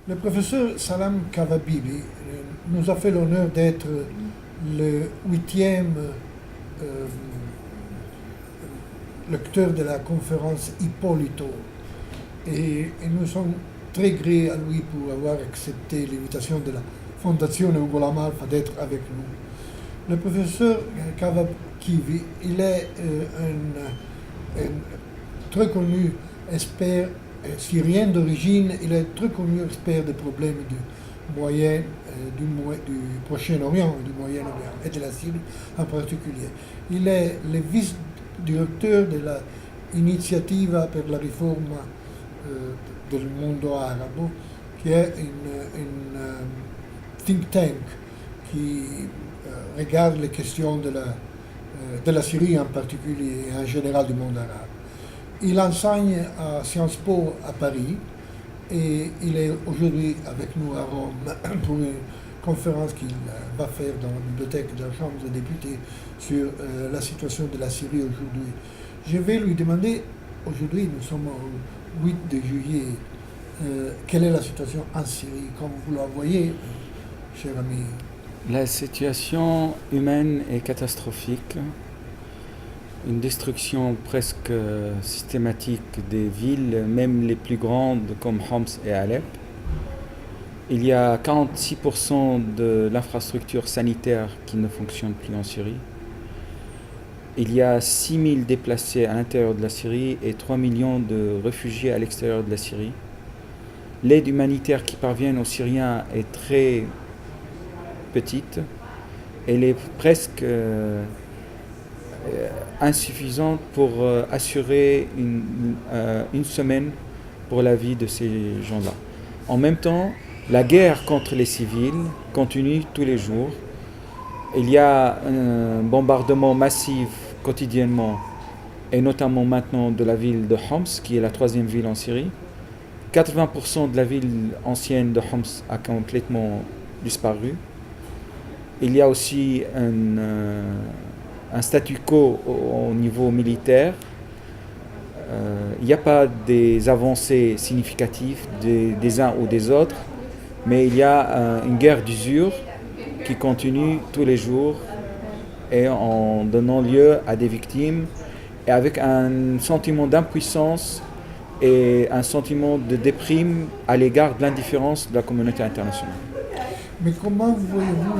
Le professeur Salam Kavabibi nous a fait l'honneur d'être le 8e lecteur de la conférence Hippolito. Et nous sommes très grés à lui pour avoir accepté l'invitation de la Fondation Ugo La Malfa d'être avec nous. Le professeur Kavakivi, il est un très connu expert syrien d'origine, il est très connu expert des problèmes du Moyen, du Proche-Orient, du Moyen-Orient et de la Syrie en particulier. Il est le vice-directeur de l'initiative pour la réforme du monde arabe, qui est une think tank qui regarde les questions de la Syrie en particulier et en général du monde arabe. Il enseigne à Sciences Po à Paris et il est aujourd'hui avec nous à Rome pour une conférence qu'il va faire dans la bibliothèque de la Chambre des députés sur la situation de la Syrie aujourd'hui. Je vais lui demander, aujourd'hui nous sommes au 8 de juillet, quelle est la situation en Syrie, comme vous la voyez, cher ami? La situation humaine est catastrophique. Une destruction presque systématique des villes, même les plus grandes comme Homs et Alep. Il y a 46% de l'infrastructure sanitaire qui ne fonctionne plus en Syrie. Il y a 6 000 déplacés à l'intérieur de la Syrie et 3 millions de réfugiés à l'extérieur de la Syrie. L'aide humanitaire qui parvient aux Syriens est très petite. Elle est presque insuffisante pour assurer une semaine pour la vie de ces gens-là. En même temps, la guerre contre les civils continue tous les jours. Il y a un bombardement massif quotidiennement, et notamment maintenant de la ville de Homs, qui est la 3e ville en Syrie. 80% de la ville ancienne de Homs a complètement disparu. Il y a aussi un statu quo au niveau militaire. Il n'y a pas des avancées significatives des uns ou des autres, mais il y a une guerre d'usure qui continue tous les jours et en donnant lieu à des victimes et avec un sentiment d'impuissance et un sentiment de déprime à l'égard de l'indifférence de la communauté internationale. Mais comment voyez-vous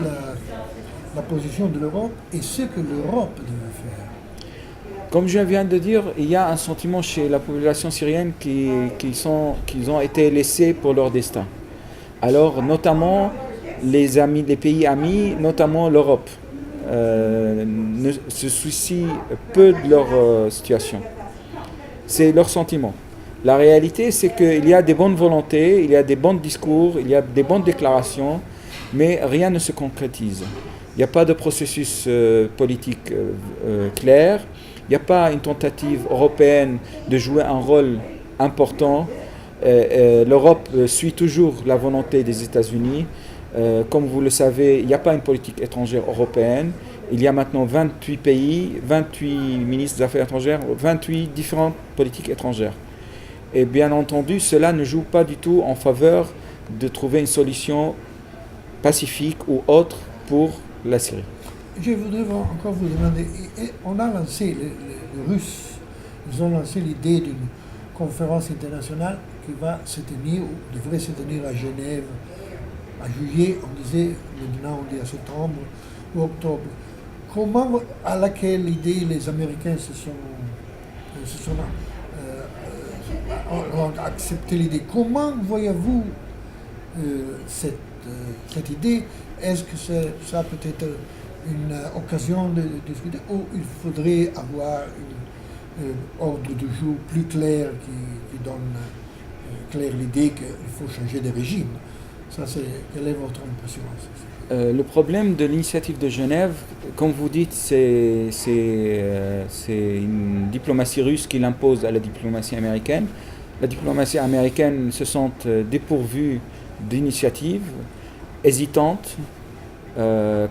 la position de l'Europe et ce que l'Europe devait faire? Comme je viens de dire, il y a un sentiment chez la population syrienne qu'ils ont été laissés pour leur destin. Alors, notamment les pays amis, notamment l'Europe, se soucient peu de leur situation. C'est leur sentiment. La réalité, c'est qu'il y a des bonnes volontés, il y a des bons discours, il y a des bonnes déclarations, mais rien ne se concrétise. Il n'y a pas de processus politique clair, il n'y a pas une tentative européenne de jouer un rôle important. L'Europe suit toujours la volonté des États-Unis. Comme vous le savez, il n'y a pas une politique étrangère européenne. Il y a maintenant 28 pays, 28 ministres des Affaires étrangères, 28 différentes politiques étrangères. Et bien entendu, cela ne joue pas du tout en faveur de trouver une solution pacifique ou autre pour la Syrie. Je voudrais encore vous demander, on a lancé, les Russes, ils ont lancé l'idée d'une conférence internationale qui va se tenir, ou devrait se tenir à Genève, à juillet, on disait, maintenant on dit à septembre ou octobre. Comment, à laquelle idée les Américains ont accepté l'idée? Comment voyez-vous cette idée? Est-ce que ça peut être une occasion de discuter ou il faudrait avoir un ordre du jour plus clair qui donne clair l'idée qu'il faut changer de régime? Quelle est votre impression? Le problème de l'initiative de Genève, comme vous dites, c'est une diplomatie russe qui l'impose à la diplomatie américaine. La diplomatie américaine se sent dépourvue d'initiatives, hésitante,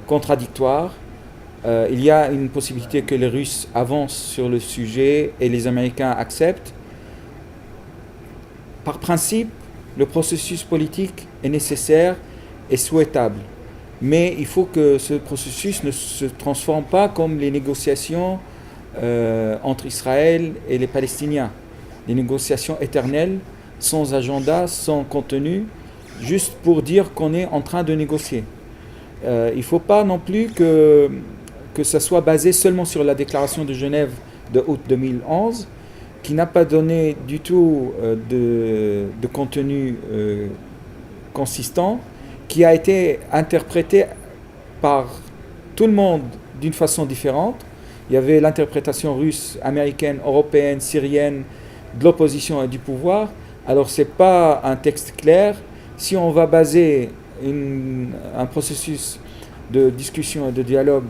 contradictoire. Il y a une possibilité que les Russes avancent sur le sujet et les Américains acceptent. Par principe, le processus politique est nécessaire et souhaitable. Mais il faut que ce processus ne se transforme pas comme les négociations entre Israël et les Palestiniens. Des négociations éternelles, sans agenda, sans contenu, juste pour dire qu'on est en train de négocier. Il ne faut pas non plus que ça soit basé seulement sur la déclaration de Genève de août 2011, qui n'a pas donné du tout de contenu consistant, qui a été interprété par tout le monde d'une façon différente. Il y avait l'interprétation russe, américaine, européenne, syrienne, de l'opposition et du pouvoir. Alors ce n'est pas un texte clair. Si on va baser un processus de discussion et de dialogue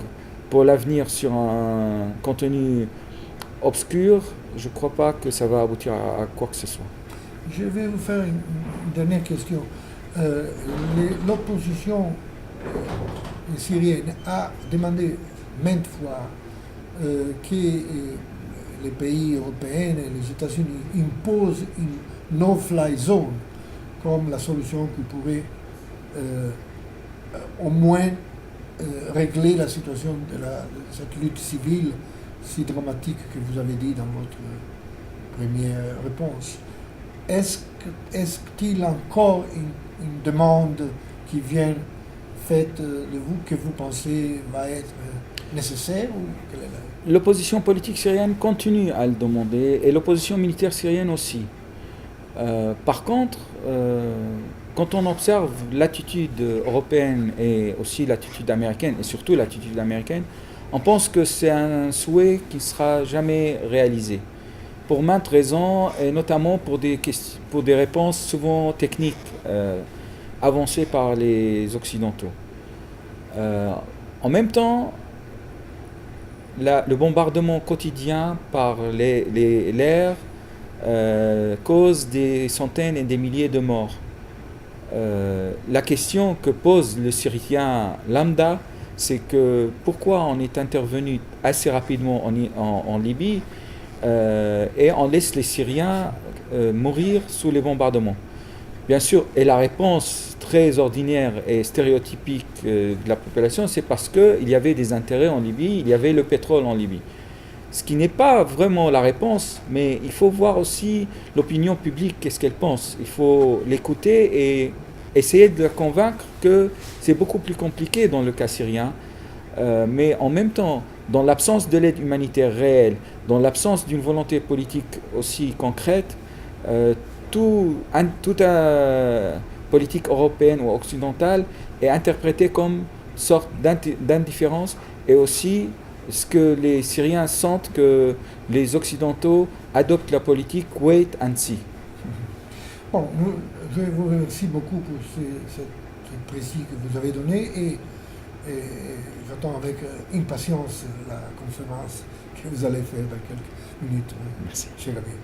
pour l'avenir sur un contenu obscur, je ne crois pas que ça va aboutir à quoi que ce soit. Je vais vous faire une dernière question. L'opposition syrienne a demandé maintes fois que les pays européens et les États-Unis imposent une no-fly zone comme la solution qui pourrait au moins régler la situation de cette lutte civile si dramatique que vous avez dit dans votre première réponse. Est-ce qu'il y a encore une demande qui vient faite de vous que vous pensez va être nécessaire ou quelle est la... L'opposition politique syrienne continue à le demander et l'opposition militaire syrienne aussi. Par contre, quand on observe l'attitude européenne et aussi l'attitude américaine, et surtout l'attitude américaine, on pense que c'est un souhait qui ne sera jamais réalisé. Pour maintes raisons, et notamment pour des réponses souvent techniques avancées par les Occidentaux. En même temps, le bombardement quotidien par l'air cause des centaines et des milliers de morts. La question que pose le Syrien lambda, c'est que pourquoi on est intervenu assez rapidement en Libye et on laisse les Syriens mourir sous les bombardements. Bien sûr, et la réponse très ordinaire et stéréotypique de la population, c'est parce qu'il y avait des intérêts en Libye, il y avait le pétrole en Libye. Ce qui n'est pas vraiment la réponse, mais il faut voir aussi l'opinion publique, qu'est-ce qu'elle pense. Il faut l'écouter et essayer de la convaincre que c'est beaucoup plus compliqué dans le cas syrien, mais en même temps, dans l'absence de l'aide humanitaire réelle, dans l'absence d'une volonté politique aussi concrète, toute politique européenne ou occidentale est interprétée comme sorte d'indifférence et aussi ce que les Syriens sentent que les Occidentaux adoptent la politique wait and see. Bon, je vous remercie beaucoup pour cette précis que vous avez donné et j'attends avec impatience la conférence que vous allez faire dans quelques minutes. Merci. Cher ami.